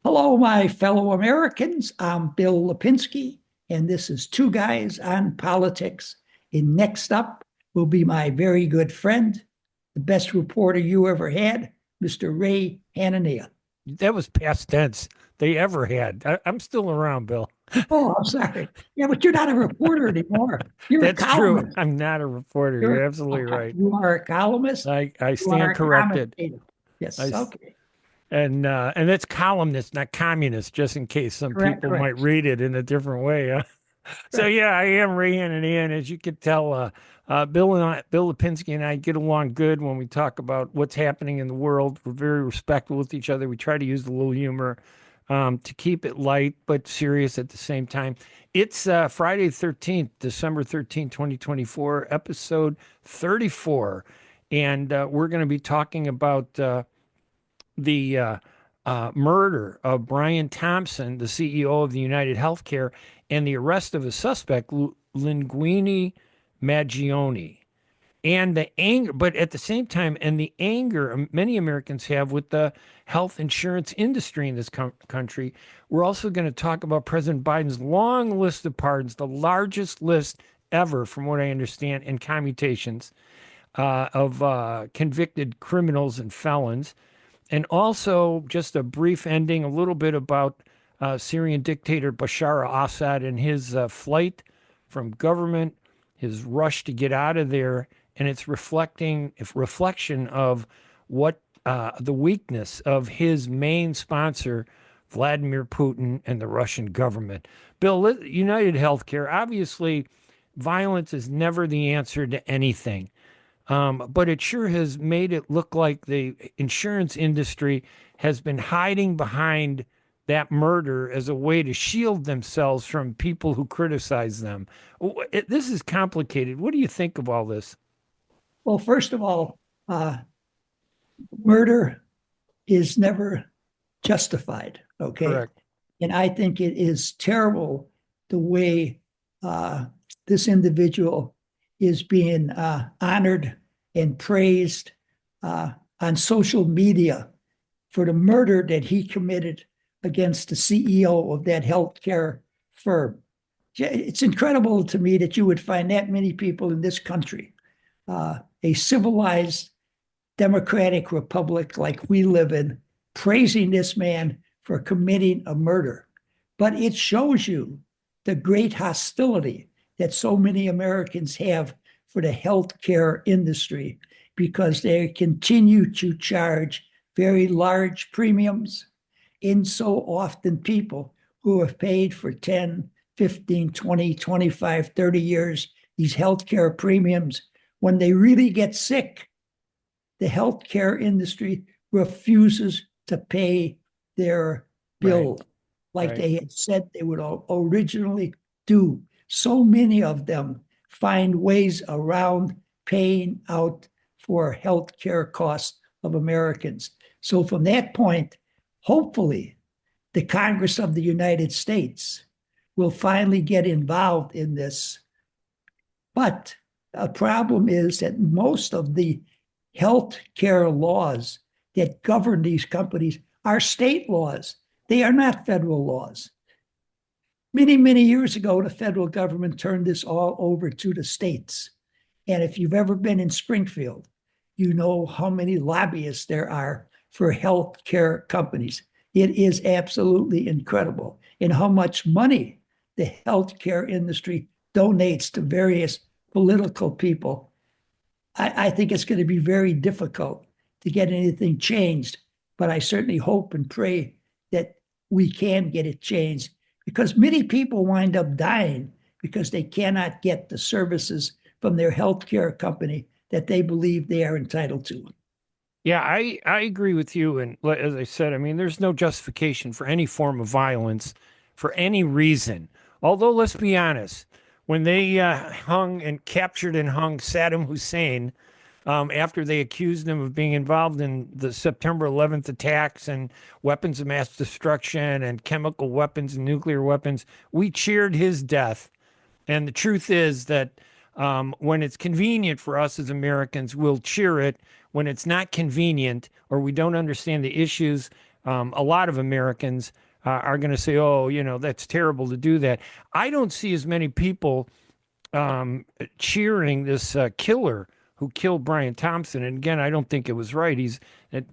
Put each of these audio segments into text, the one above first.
Hello, my fellow Americans. I'm Bill Lipinski, and this is Two Guys on Politics. And next up will be my very good friend, the best reporter you ever had, Mr. Ray Hanania. That was past tense they ever had. I'm still around, Bill. Oh, I'm sorry. Yeah, but you're not a reporter anymore. You're a That's true. columnist. I'm not a reporter. You're You're absolutely right. you are a columnist. I You are stand a corrected. commentator. I Yes. s- Okay. and that's columnist, not communist, just in case some Correct. people might Correct. read it in a different way. So Correct. yeah, I am Ray Hanania, and as you could tell, Bill Lipinski and I get along good when we talk about what's happening in the world. We're very respectful with each other. We try to use a little humor to keep it light but serious at the same time. It's Friday 13th, December 13th, 2024, episode 34, and we're going to be talking about the murder of Brian Thompson, the CEO of the UnitedHealthCare, and the arrest of a suspect, Linguini Magioni. And the anger, but at the same time, and the anger many Americans have with the health insurance industry in this country. We're also going to talk about President Biden's long list of pardons, the largest list ever, from what I understand, and commutations of convicted criminals and felons. And also, just a brief ending, a little bit about Syrian dictator Bashar al-Assad and his flight from government, his rush to get out of there, and its reflection of what the weakness of his main sponsor, Vladimir Putin, and the Russian government. Bill, United Healthcare, obviously, violence is never the answer to anything. But it sure has made it look like the insurance industry has been hiding behind that murder as a way to shield themselves from people who criticize them. This is complicated. What do you think of all this? Well, first of all, murder is never justified. Okay. Correct. And I think it is terrible the way uh, this individual is being honored and praised uh, on social media for the murder that he committed against the CEO of that healthcare firm. It's incredible to me that you would find that many people in this country, a civilized democratic republic like we live in, praising this man for committing a murder. But it shows you the great hostility that so many Americans have for the healthcare industry because they continue to charge very large premiums in so often people who have paid for 10, 15, 20, 25, 30 years these healthcare premiums. When they really get sick, the healthcare industry refuses to pay their Right. bill like Right. they had said they would originally do. So many of them find ways around paying out for healthcare costs of Americans. So, from that point, hopefully, the Congress of the United States will finally get involved in this. But a problem is that most of the health care laws that govern these companies are state laws. They are not federal laws. Many, many years ago, the federal government turned this all over to the states. And if you've ever been in Springfield, you know how many lobbyists there are for health care companies. It is absolutely incredible in how much money the healthcare industry donates to various political people. I think it's going to be very difficult to get anything changed, but I certainly hope and pray that we can get it changed because many people wind up dying because they cannot get the services from their healthcare company that they believe they are entitled to. Yeah, I agree with you. And as I said, I mean, there's no justification for any form of violence for any reason. Although, let's be honest, when they hung and captured and hung Saddam Hussein after they accused him of being involved in the September 11th attacks and weapons of mass destruction and chemical weapons and nuclear weapons, we cheered his death. And the truth is that when it's convenient for us as Americans, we'll cheer it. When it's not convenient or we don't understand the issues A lot of Americans are going to say, oh, that's terrible to do that. I don't see as many people cheering this killer who killed Brian Thompson. And again, I don't think it was right.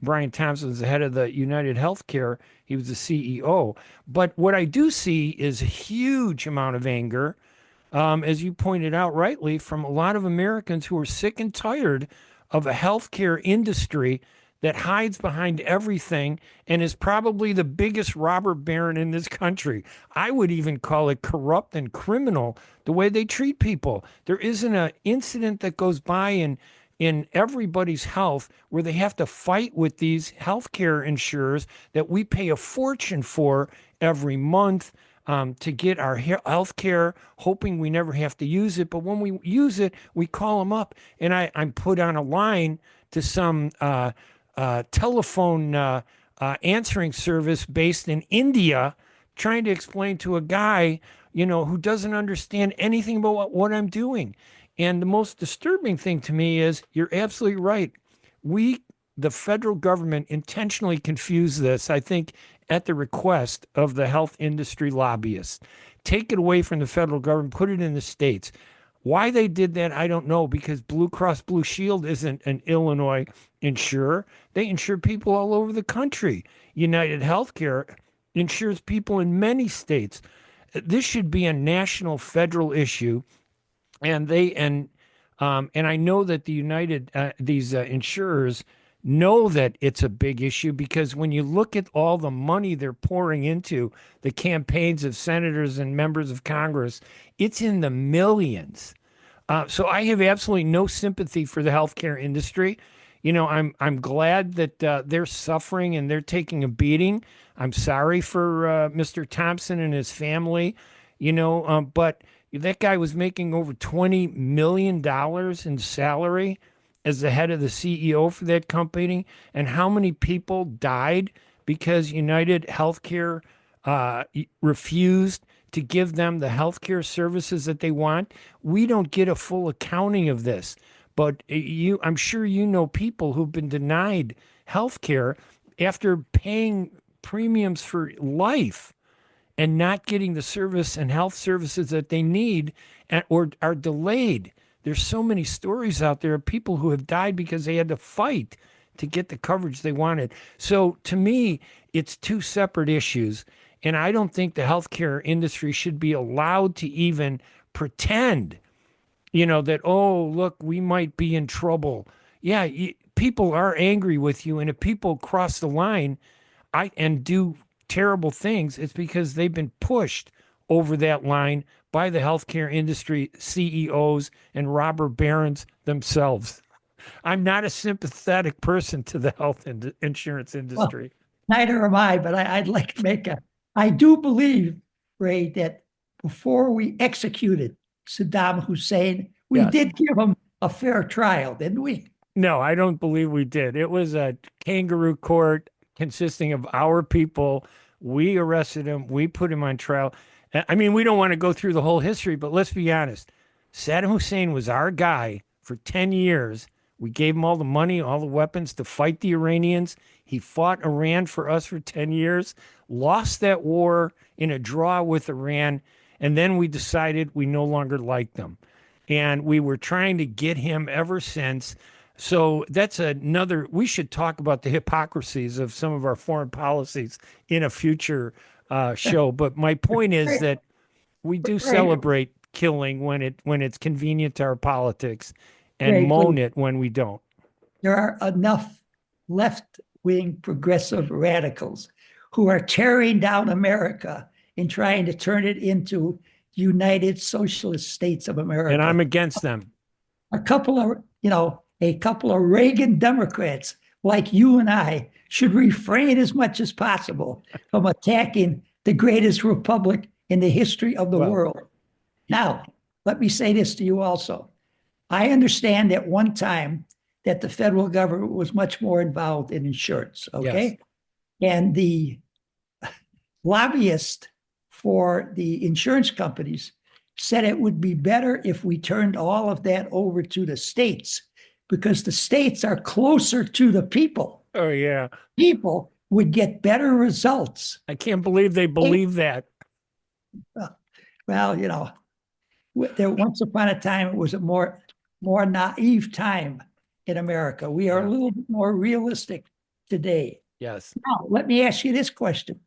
Brian Thompson's the head of the UnitedHealthCare. He was the CEO. But what I do see is a huge amount of anger, as you pointed out rightly, from a lot of Americans who are sick and tired of a healthcare industry that hides behind everything and is probably the biggest robber baron in this country. I would even call it corrupt and criminal the way they treat people. There isn't an incident that goes by in everybody's health where they have to fight with these healthcare insurers that we pay a fortune for every month to get our health care, hoping we never have to use it. But when we use it, we call them up. And I'm put on a line to some telephone answering service based in India, trying to explain to a guy, who doesn't understand anything about what I'm doing. And the most disturbing thing to me is you're absolutely right. The federal government, intentionally confused this, I think, at the request of the health industry lobbyists. Take it away from the federal government, put it in the states. Why they did that, I don't know, because Blue Cross Blue Shield isn't an Illinois insurer. They insure people all over the country. UnitedHealthCare insures people in many states. This should be a national federal issue, and I know that these insurers know that it's a big issue, because when you look at all the money they're pouring into the campaigns of senators and members of Congress, it's in the millions. So I have absolutely no sympathy for the healthcare industry. I'm glad that they're suffering and they're taking a beating. I'm sorry for Mr. Thompson and his family, but that guy was making over $20 million in salary as the head of the CEO for that company. And how many people died because United Healthcare refused to give them the healthcare services that they want? We don't get a full accounting of this. But I'm sure you know people who've been denied healthcare after paying premiums for life and not getting the service and health services that they need, or are delayed. There's so many stories out there of people who have died because they had to fight to get the coverage they wanted. So to me, it's two separate issues. And I don't think the healthcare industry should be allowed to even pretend, that, oh, look, we might be in trouble. Yeah, people are angry with you. And if people cross the line and do terrible things, it's because they've been pushed over that line by the healthcare industry CEOs and robber barons themselves. I'm not a sympathetic person to the health insurance industry. Well, neither am I, but I'd like to I do believe, Ray, that before we executed Saddam Hussein, we did give him a fair trial, didn't we? No, I don't believe we did. It was a kangaroo court consisting of our people. We arrested him. We put him on trial. I mean, we don't want to go through the whole history, but let's be honest. Saddam Hussein was our guy for 10 years. We gave him all the money, all the weapons to fight the Iranians. He fought Iran for us for 10 years, lost that war in a draw with Iran, and then we decided we no longer liked them. And we were trying to get him ever since. So that's we should talk about the hypocrisies of some of our foreign policies in a future show. But my point is that we do celebrate killing when it's convenient to our politics, and moan it when we don't. There are enough left-wing progressive radicals who are tearing down America and trying to turn it into United Socialist States of America. And I'm against them. A couple of Reagan Democrats like you and I should refrain as much as possible from attacking the greatest republic in the history of the world. Now, let me say this to you also. I understand at one time that the federal government was much more involved in insurance, okay? Yes. And the lobbyist for the insurance companies said it would be better if we turned all of that over to the states, because the states are closer to the people. Oh, yeah. People would get better results. I can't believe they believe that. Well, there once upon a time it was a more naive time in America. We are a little bit more realistic today. Yes. Now, let me ask you this question.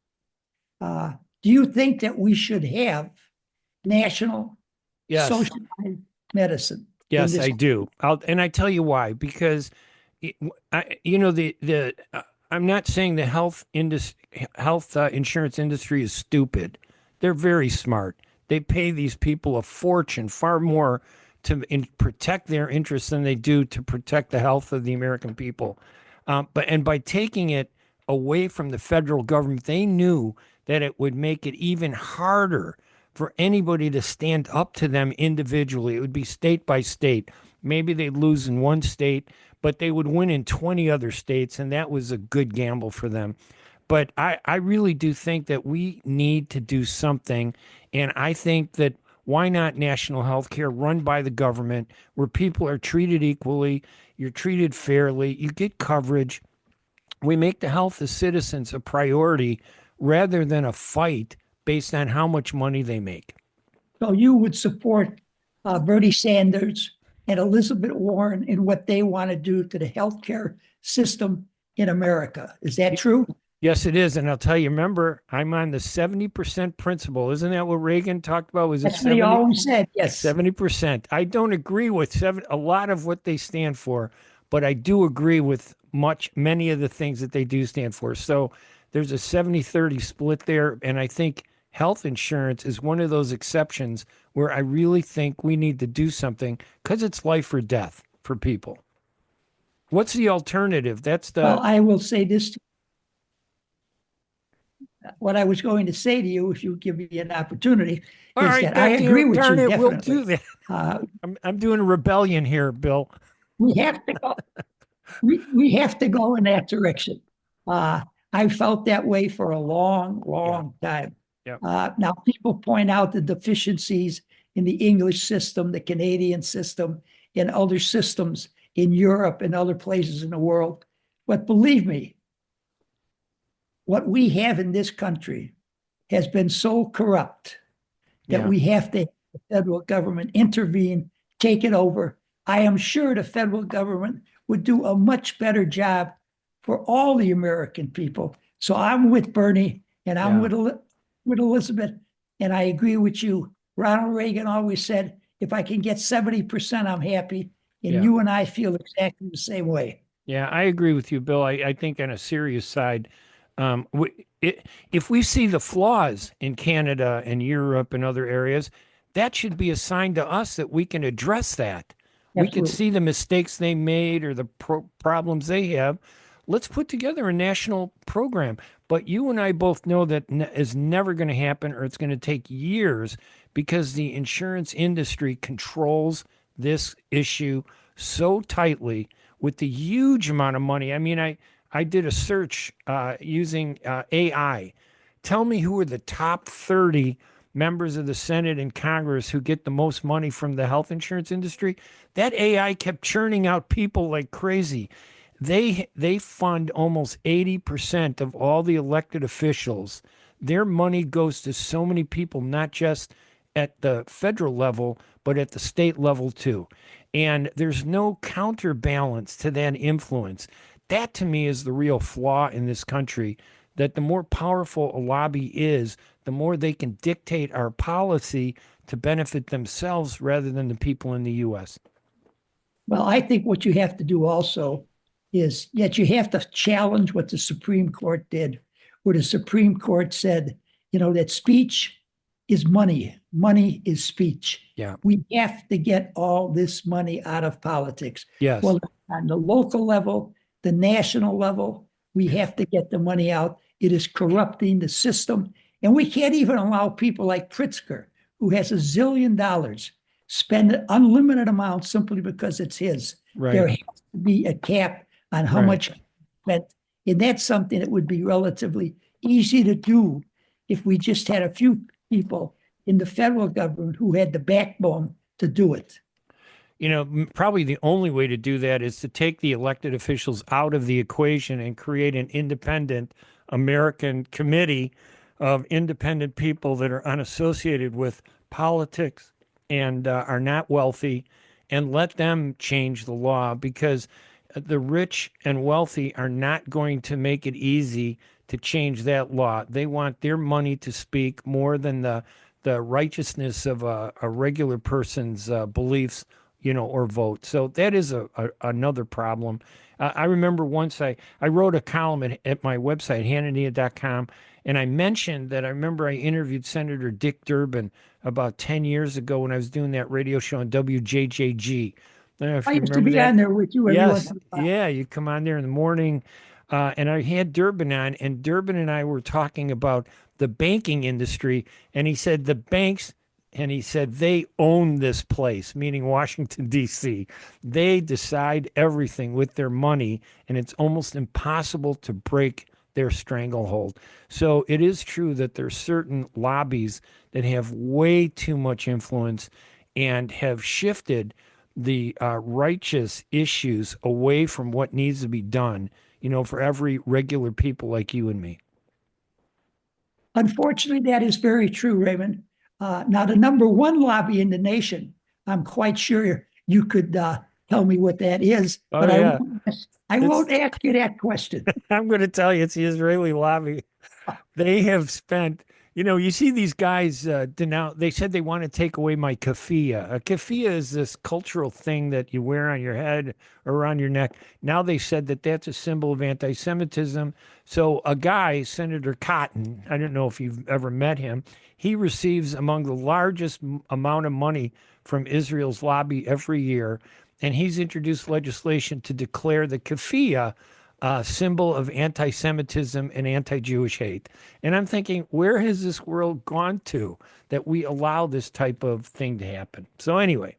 Do you think that we should have national socialized medicine? Yes, I do. And I tell you why. Because, I'm not saying the health insurance industry is stupid. They're very smart. They pay these people a fortune, far more to protect their interests than they do to protect the health of the American people. But by taking it away from the federal government, they knew that it would make it even harder for anybody to stand up to them individually. It would be state by state. Maybe they'd lose in one state, but they would win in 20 other states, and that was a good gamble for them. But I really do think that we need to do something, and I think that why not national health care run by the government where people are treated equally, you're treated fairly, you get coverage. We make the health of citizens a priority rather than a fight based on how much money they make. So you would support Bernie Sanders and Elizabeth Warren in what they want to do to the healthcare system in America. Is that true? Yes, it is. And I'll tell you, remember, I'm on the 70% principle. Isn't that what Reagan talked about? Was That's what he always said, yes. 70%. I don't agree with a lot of what they stand for, but I do agree with many of the things that they do stand for. So there's a 70-30 split there. And I think health insurance is one of those exceptions where I really think we need to do something because it's life or death for people. What's the alternative? Well, I will say this. What I was going to say to you, if you give me an opportunity, All is right, that I agree with you. Definitely. We'll do that. I'm doing a rebellion here, Bill. We have to go. we have to go in that direction. I felt that way for a long time. Yep. Now, people point out the deficiencies in the English system, the Canadian system, and other systems in Europe and other places in the world. But believe me, what we have in this country has been so corrupt that we have to have the federal government intervene, take it over. I am sure the federal government would do a much better job for all the American people. So I'm with Bernie and I'm with Elizabeth, and I agree with you. Ronald Reagan always said, if I can get 70%, I'm happy. And you and I feel exactly the same way. Yeah, I agree with you, Bill. I think on a serious side, if we see the flaws in Canada and Europe and other areas, that should be a sign to us that we can address that. Absolutely. We can see the mistakes they made or the problems they have. Let's put together a national program. But you and I both know that is never going to happen, or it's going to take years because the insurance industry controls this issue so tightly with the huge amount of money. I mean, I did a search using AI. Tell me who are the top 30 members of the Senate and Congress who get the most money from the health insurance industry. That AI kept churning out people like crazy. They fund almost 80% of all the elected officials. Their money goes to so many people, not just at the federal level, but at the state level too. And there's no counterbalance to that influence. That to me is the real flaw in this country, that the more powerful a lobby is, the more they can dictate our policy to benefit themselves rather than the people in the U.S. Well, I think what you have to do also is you have to challenge what the Supreme Court did, where the Supreme Court said, that speech is money. Money is speech. Yeah. We have to get all this money out of politics. Yes. Well, on the local level, the national level, we have to get the money out. It is corrupting the system. And we can't even allow people like Pritzker, who has $1 zillion, spend an unlimited amount simply because it's his. Right. There has to be a cap on how much spent. And that's something that would be relatively easy to do if we just had a few people in the federal government who had the backbone to do it. Probably the only way to do that is to take the elected officials out of the equation and create an independent American committee of independent people that are unassociated with politics and are not wealthy, and let them change the law, because the rich and wealthy are not going to make it easy to change that law. They want their money to speak more than the righteousness of a regular person's beliefs, or vote. So that is another problem. I remember once I wrote a column at my website, Hanania.com, and I mentioned that I remember I interviewed Senator Dick Durbin about 10 years ago when I was doing that radio show on WJJG. I don't know if I you used to remember be that. on there with you every once Yes. in a while. Yeah. You come on there in the morning. And I had Durbin on, and Durbin and I were talking about the banking industry. And he said, the banks, and he said, they own this place, meaning Washington, D.C. They decide everything with their money, and it's almost impossible to break their stranglehold. So it is true that there's certain lobbies that have way too much influence and have shifted the righteous issues away from what needs to be done, for every regular people like you and me. Unfortunately, that is very true, Raymond. Now, the number one lobby in the nation, I'm quite sure you could tell me what that is, Oh, but yeah. I It's, won't ask you that question. I'm going to tell you, it's the Israeli lobby. They have spent, you see these guys they said they want to take away my keffiyeh. A keffiyeh is this cultural thing that you wear on your head or around your neck. Now they said that that's a symbol of anti-Semitism. So a guy, Senator Cotton, I don't know if you've ever met him, he receives among the largest amount of money from Israel's lobby every year. And he's introduced legislation to declare the keffiyeh symbol of anti-Semitism and anti-Jewish hate. And I'm thinking, where has this world gone to that we allow this type of thing to happen? So anyway,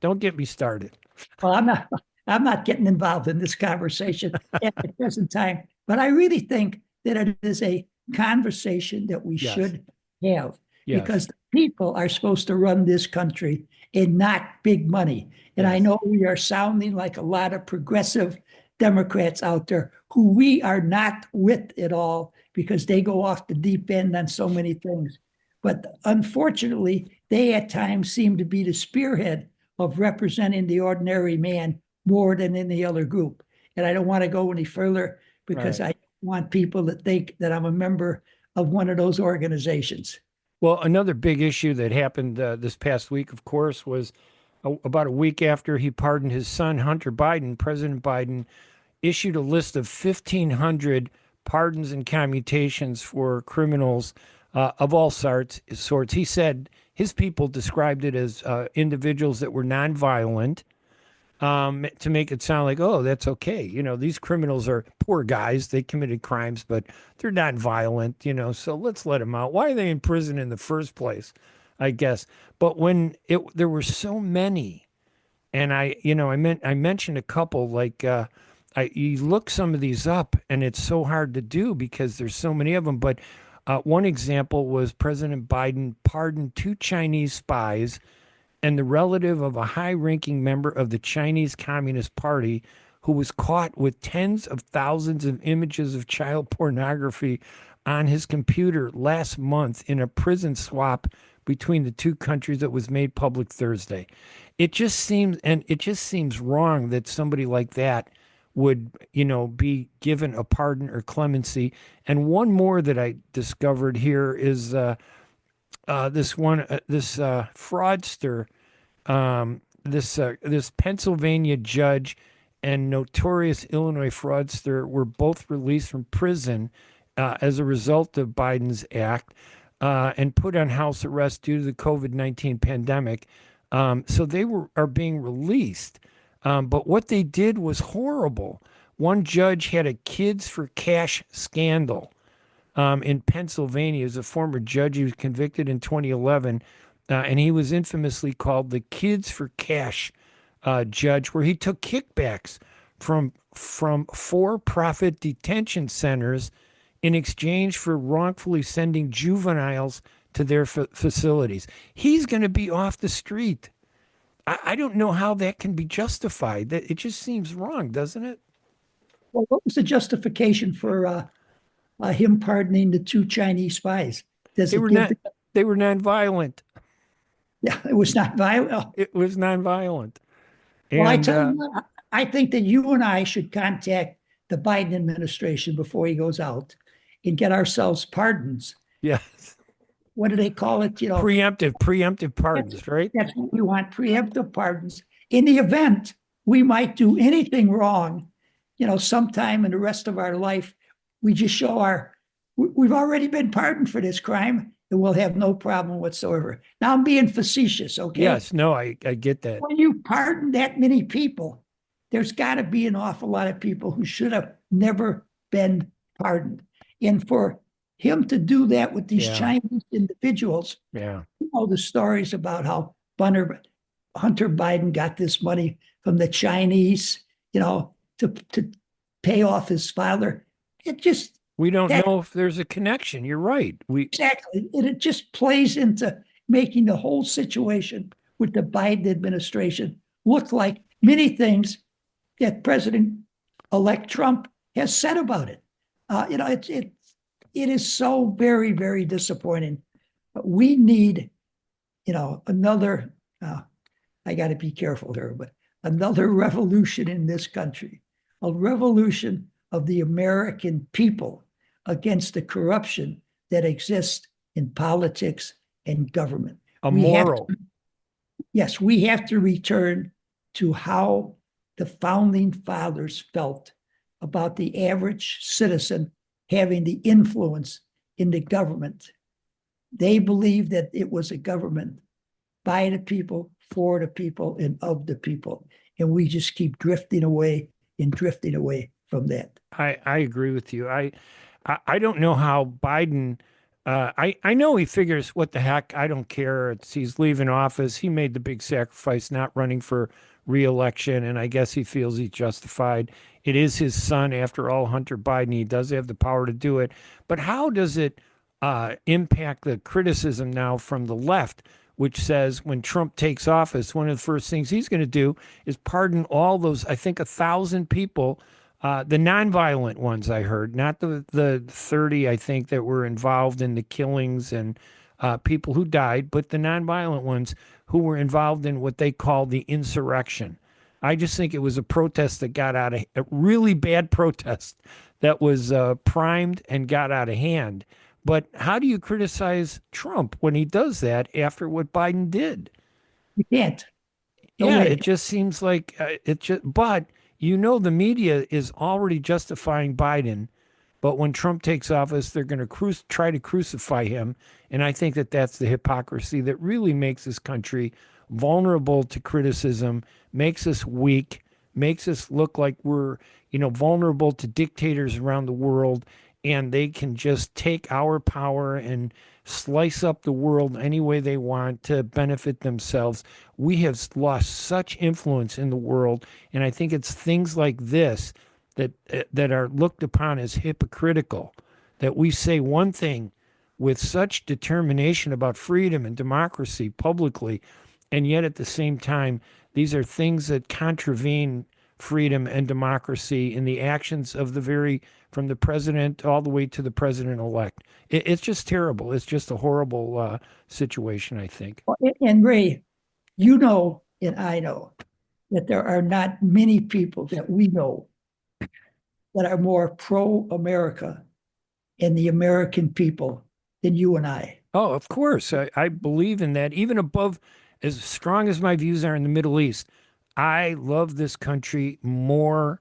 don't get me started. Well, I'm not getting involved in this conversation at the present time, but I really think that it is a conversation that we Yes. should have, Yes. because the people are supposed to run this country and not big money. And I Yes. know we are sounding like a lot of progressive Democrats out there who we are not with at all, because they go off the deep end on so many things. But unfortunately, they at times seem to be the spearhead of representing the ordinary man more than any other group. And I don't want to go any further, because Right. I want people to think that I'm a member of one of those organizations. Well, another big issue that happened this past week, of course, was about a week after he pardoned his son, Hunter Biden. President Biden issued a list of 1,500 pardons and commutations for criminals of all sorts. He said his people described it as individuals that were nonviolent, to make it sound like, oh, that's okay. These criminals are poor guys. They committed crimes, but they're not violent, so let's let them out. Why are they in prison in the first place, I guess? But when there were so many, and I mentioned a couple, like you look some of these up, and it's so hard to do because there's so many of them. But one example was President Biden pardoned 2 Chinese spies and the relative of a high-ranking member of the Chinese Communist Party who was caught with tens of thousands of images of child pornography on his computer last month in a prison swap between the two countries that was made public Thursday. It just seems wrong that somebody like that would, be given a pardon or clemency. And one more that I discovered here is this fraudster, this Pennsylvania judge and notorious Illinois fraudster were both released from prison as a result of Biden's act, and put on house arrest due to the COVID-19 pandemic. So they are being released. But what they did was horrible. One judge had a kids for cash scandal in Pennsylvania. As a former judge, he was convicted in 2011, and he was infamously called the kids for cash judge, where he took kickbacks from for-profit detention centers in exchange for wrongfully sending juveniles to their facilities. He's going to be off the street. I don't know how that can be justified. That it just seems wrong, doesn't it? Well, what was the justification for him pardoning the 2 Chinese spies? Does They it were give not. They were nonviolent. yeah, it was not violent. It was nonviolent. Well, I And tell you what, I think that you and I should contact the Biden administration before he goes out and get ourselves pardons. yes, What do they call it? preemptive That's, pardons, right? that's what we want, preemptive pardons. In the event we might do anything wrong, sometime in the rest of our life, we just show we've already been pardoned for this crime and we'll have no problem whatsoever. Now I'm being facetious, okay? Yes. No, I get that. When you pardon that many people, there's got to be an awful lot of people who should have never been pardoned. And for him to do that with these Yeah. Chinese individuals, Yeah. the stories about how Hunter Biden got this money from the Chinese, to pay off his father. It just We don't that, know if there's a connection. You're right. exactly. It just plays into making the whole situation with the Biden administration look like many things that President-elect Trump has said about it. It is so very, very disappointing. We need, another. I got to be careful here, but another revolution in this country, a revolution of the American people against the corruption that exists in politics and government. A moral. Yes, we have to return to how the founding fathers felt about the average citizen having the influence in the government. They believed that it was a government by the people, for the people, and of the people. And we just keep drifting away from that. I agree with you. I don't know how Biden. I know he figures what the heck. I don't care. He's leaving office. He made the big sacrifice, not running for re-election, and I guess he feels he's justified. It is his son, after all, Hunter Biden. He does have the power to do it. But how does it impact the criticism now from the left, which says when Trump takes office, one of the first things he's going to do is pardon all those, I think, 1,000 people, the nonviolent ones I heard, not the 30, I think, that were involved in the killings and people who died, but the nonviolent ones who were involved in what they call the insurrection. I just think it was a protest that got out of a really bad protest that was primed and got out of hand. But how do you criticize Trump when he does that after what Biden did? You can't. No Yeah, way. it just seems like but the media is already justifying Biden. But when Trump takes office, they're going to try to crucify him. And I think that that's the hypocrisy that really makes this country vulnerable to criticism, makes us weak, makes us look like we're, vulnerable to dictators around the world. And they can just take our power and slice up the world any way they want to benefit themselves. We have lost such influence in the world. And I think it's things like this that are looked upon as hypocritical, that we say one thing with such determination about freedom and democracy publicly, and yet at the same time, these are things that contravene freedom and democracy in the actions of from the president all the way to the president-elect. It's just terrible. It's just a horrible situation, I think. And Ray, and I know that there are not many people that we know that are more pro-America and the American people than you and I. Oh, of course. I believe in that. Even above, as strong as my views are in the Middle East, I love this country more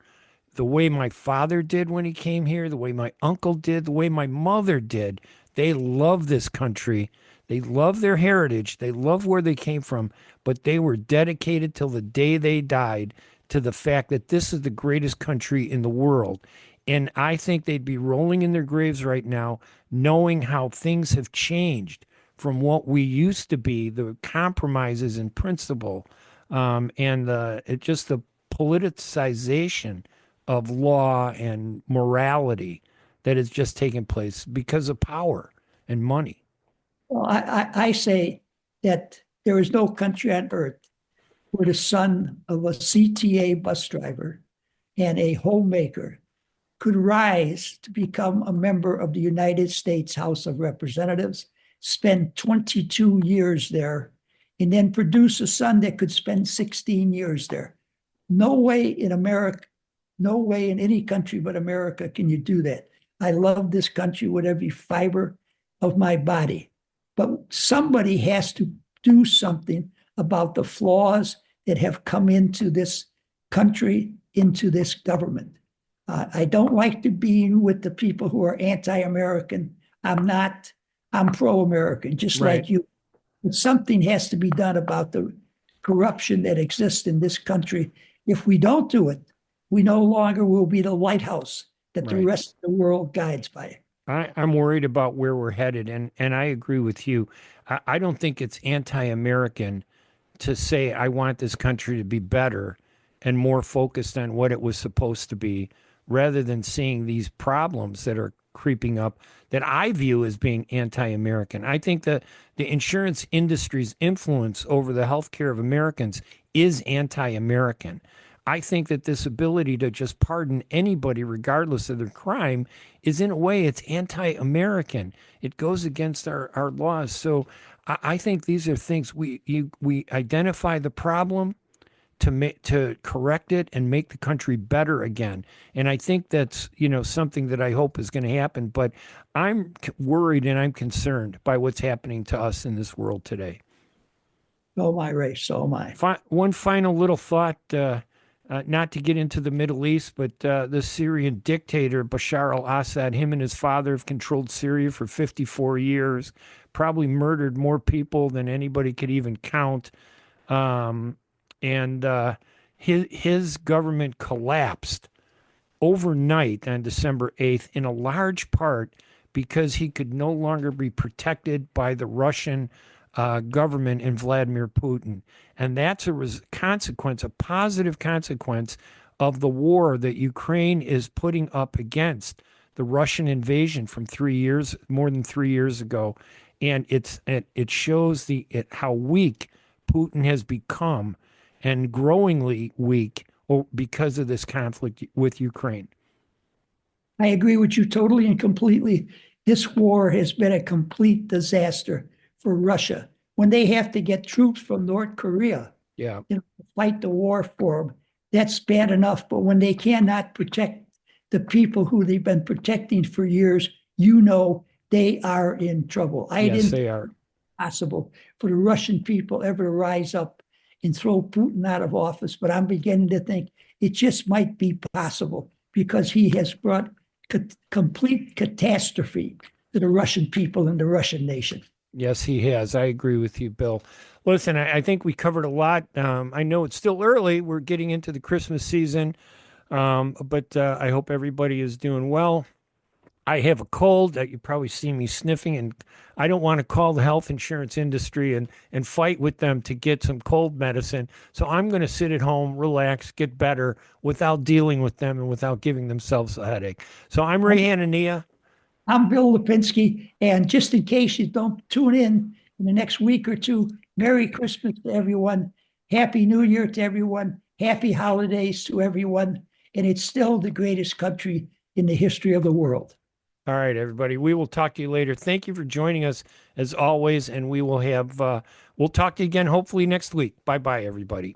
the way my father did when he came here, the way my uncle did, the way my mother did. They love this country. They love their heritage. They love where they came from, but they were dedicated till the day they died to the fact that this is the greatest country in the world. And I think they'd be rolling in their graves right now, knowing how things have changed from what we used to be, the compromises in principle, and just the politicization of law and morality that has just taken place because of power and money. Well, I say that there is no country on earth where the son of a CTA bus driver and a homemaker could rise to become a member of the United States House of Representatives, spend 22 years there, and then produce a son that could spend 16 years there. No way in America, no way in any country but America can you do that. I love this country with every fiber of my body, but somebody has to do something about the flaws that have come into this country, into this government. I don't like to be with the people who are anti-American. I'm not. I'm pro-American, just Right. like you. But something has to be done about the corruption that exists in this country. If we don't do it, we no longer will be the lighthouse that the Right. rest of the world guides by. I'm worried about where we're headed, and I agree with you. I don't think it's anti-American to say I want this country to be better and more focused on what it was supposed to be, rather than seeing these problems that are creeping up that I view as being anti-American. I think that the insurance industry's influence over the healthcare of Americans is anti-American. I think that this ability to just pardon anybody regardless of their crime is, in a way, it's anti-American. It goes against our laws. So I think these are things we identify the problem to correct it and make the country better again. And I think that's, something that I hope is going to happen. But I'm worried and I'm concerned by what's happening to us in this world today. So am I, Ray. So am I. One final little thought, not to get into the Middle East, but the Syrian dictator Bashar Al-Assad, him and his father have controlled Syria for 54 years, probably murdered more people than anybody could even count. And his government collapsed overnight on December 8th, in a large part because he could no longer be protected by the Russian government and Vladimir Putin. And that's a consequence, a positive consequence of the war that Ukraine is putting up against the Russian invasion from more than 3 years ago. And it shows how weak Putin has become, and growingly weak because of this conflict with Ukraine. I agree with you totally and completely. This war has been a complete disaster for Russia. When they have to get troops from North Korea, Yeah. to fight the war for them, that's bad enough. But when they cannot protect the people who they've been protecting for years, they are in trouble. Yes, they are. Possible for the Russian people ever to rise up and throw Putin out of office, but I'm beginning to think it just might be possible, because he has brought complete catastrophe to the Russian people and the Russian nation. Yes, he has. I agree with you, Bill. Listen, I think we covered a lot. I know it's still early. We're getting into the Christmas season, but I hope everybody is doing well. I have a cold that you probably see me sniffing, and I don't want to call the health insurance industry and fight with them to get some cold medicine. So I'm going to sit at home, relax, get better without dealing with them and without giving themselves a headache. So I'm Ray Hanania. I'm Bill Lipinski, and just in case you don't tune in the next week or two, Merry Christmas to everyone, Happy New Year to everyone, Happy Holidays to everyone, and it's still the greatest country in the history of the world. All right, everybody. We will talk to you later. Thank you for joining us as always, and we'll talk to you again hopefully next week. Bye-bye, everybody.